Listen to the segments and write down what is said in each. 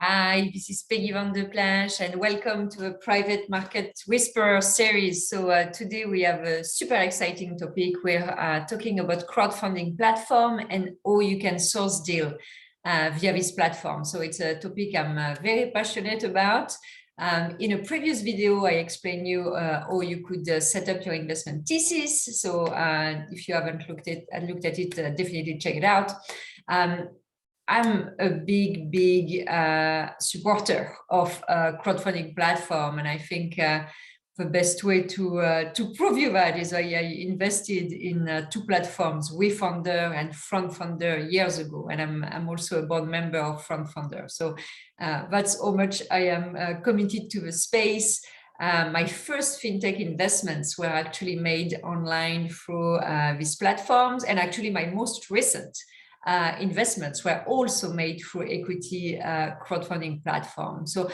Hi, this is Peggy van de Planche and welcome to a Private Market Whisperer series. So today we have a super exciting topic. We're talking about crowdfunding platform and how you can source deal via this platform. So it's a topic I'm very passionate about. In a previous video, I explained you how you could set up your investment thesis. So if you haven't looked at it, definitely check it out. I'm a big supporter of crowdfunding platform, and I think the best way to prove you that is I invested in two platforms, WeFounder and FrontFunder, years ago, and I'm also a board member of FrontFunder. So that's how much I am committed to the space. My first fintech investments were actually made online through these platforms, and actually my most recent investments were also made through equity crowdfunding platforms. So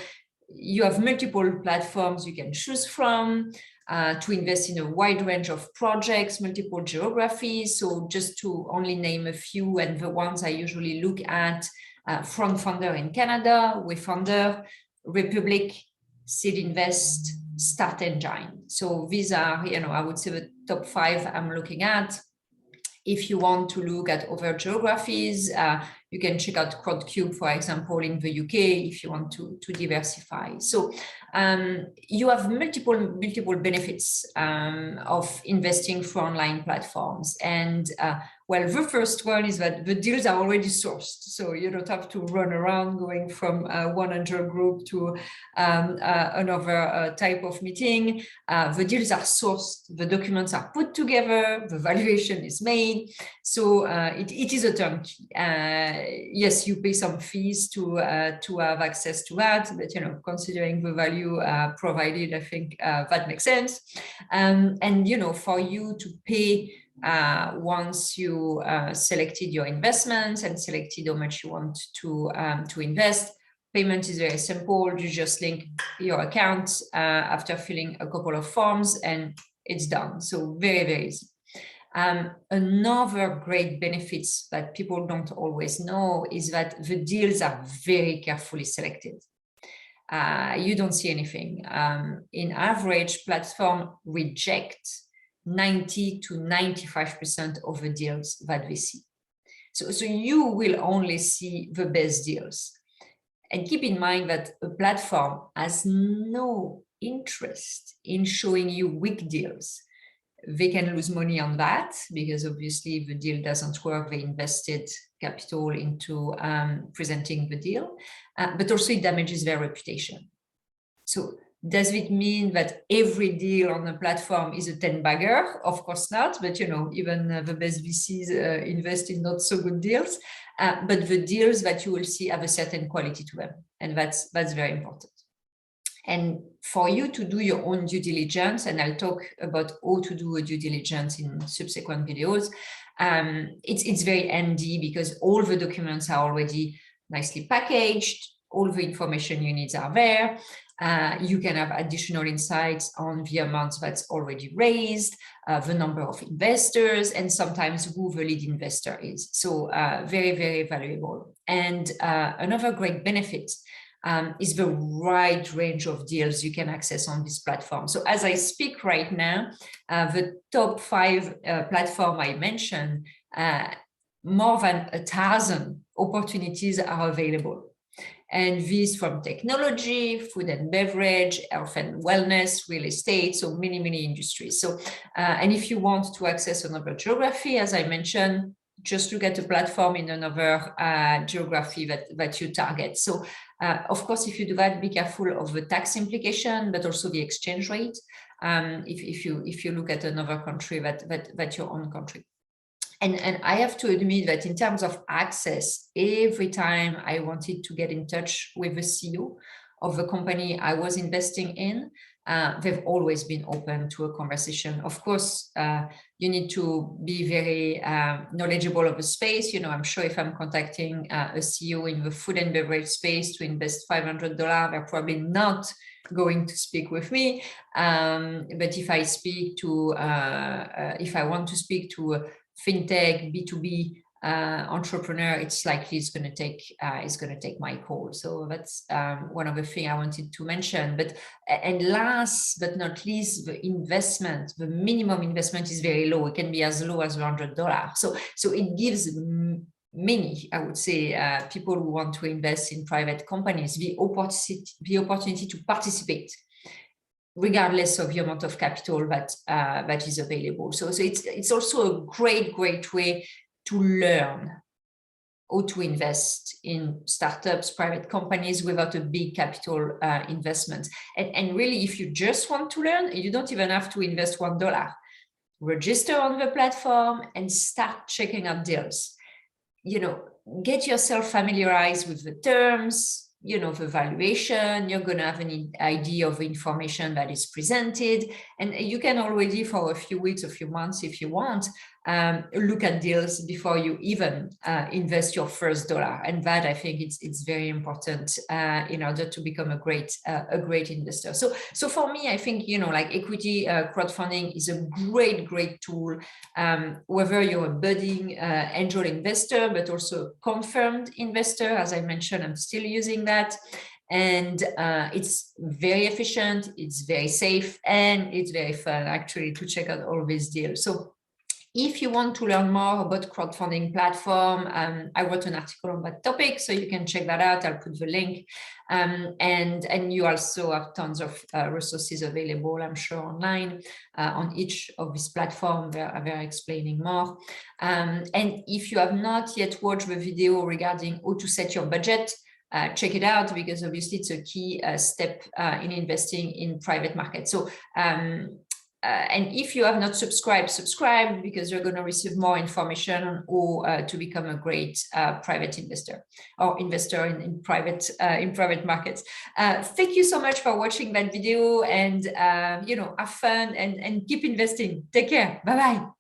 you have multiple platforms you can choose from to invest in a wide range of projects, multiple geographies. So just to only name a few, and the ones I usually look at, FrontFunder in Canada, WeFounder, Republic, Seed Invest, Start Engine. So these are, I would say the top 5 I'm looking at. If you want to look at other geographies, you can check out CrowdCube, for example, in the UK, if you want to diversify. So you have multiple benefits of investing through online platforms. And well, the first one is that the deals are already sourced. So you don't have to run around going from one angel group to another type of meeting. The deals are sourced, the documents are put together, the valuation is made. So it is a turnkey. Yes, you pay some fees to have access to that, but considering the value provided, I think that makes sense. And for you to pay once you selected your investments and selected how much you want to invest, payment is very simple. You just link your account after filling a couple of forms, and it's done. So very easy. Another great benefits that people don't always know is that the deals are very carefully selected. You don't see anything. In average, platform reject 90 to 95% of the deals that we see. So you will only see the best deals. And keep in mind that a platform has no interest in showing you weak deals. They can lose money on that because obviously if the deal doesn't work, they invested capital into presenting the deal, but also it damages their reputation. So does it mean that every deal on the platform is a 10-bagger? Of course not, but even the best VCs invest in not so good deals, but the deals that you will see have a certain quality to them, and that's very important. And for you to do your own due diligence, and I'll talk about how to do a due diligence in subsequent videos, it's very handy because all the documents are already nicely packaged, all the information you need are there. You can have additional insights on the amount that's already raised, the number of investors, and sometimes who the lead investor is. So very valuable. And another great benefit is the wide range of deals you can access on this platform. So as I speak right now, the top 5 platform I mentioned, more than 1,000 opportunities are available. And these from technology, food and beverage, health and wellness, real estate, so many industries. So, and if you want to access another geography, as I mentioned, just look at a platform in another geography that you target. So, of course, if you do that, be careful of the tax implication, but also the exchange rate. If you look at another country that your own country. And I have to admit that in terms of access, every time I wanted to get in touch with the CEO of the company I was investing in, they've always been open to a conversation. Of course, you need to be very knowledgeable of the space. I'm sure if I'm contacting a CEO in the food and beverage space to invest $500, they're probably not going to speak with me. But if I speak to, if I want to speak to Fintech, B2B entrepreneur, it's likely it's going to take my call. So that's one of the things I wanted to mention. But and last but not least, the investment, the minimum investment is very low. It can be as low as $100. So it gives many, I would say, people who want to invest in private companies the opportunity to participate, regardless of the amount of capital that is available. So it's also a great way to learn how to invest in startups, private companies without a big capital investment. And really, if you just want to learn, you don't even have to invest $1. Register on the platform and start checking out deals. Get yourself familiarized with the terms, the valuation. You're going to have an idea of the information that is presented. And you can already, for a few weeks, a few months, if you want, look at deals before you even invest your first dollar. And that, I think, it's very important in order to become a great investor. So for me, I think, like equity crowdfunding is a great tool, whether you're a budding angel investor, but also a confirmed investor. As I mentioned, I'm still using that. And it's very efficient, it's very safe, and it's very fun, actually, to check out all these deals. So if you want to learn more about crowdfunding platform, I wrote an article on that topic, so you can check that out. I'll put the link. And you also have tons of resources available, I'm sure, online on each of these platforms. They're explaining more. And if you have not yet watched the video regarding how to set your budget, check it out, because obviously it's a key step in investing in private markets. So and if you have not subscribe, because you're going to receive more information on how to become a great private investor or investor in private markets. Thank you so much for watching that video, and have fun and keep investing. Take care. Bye bye.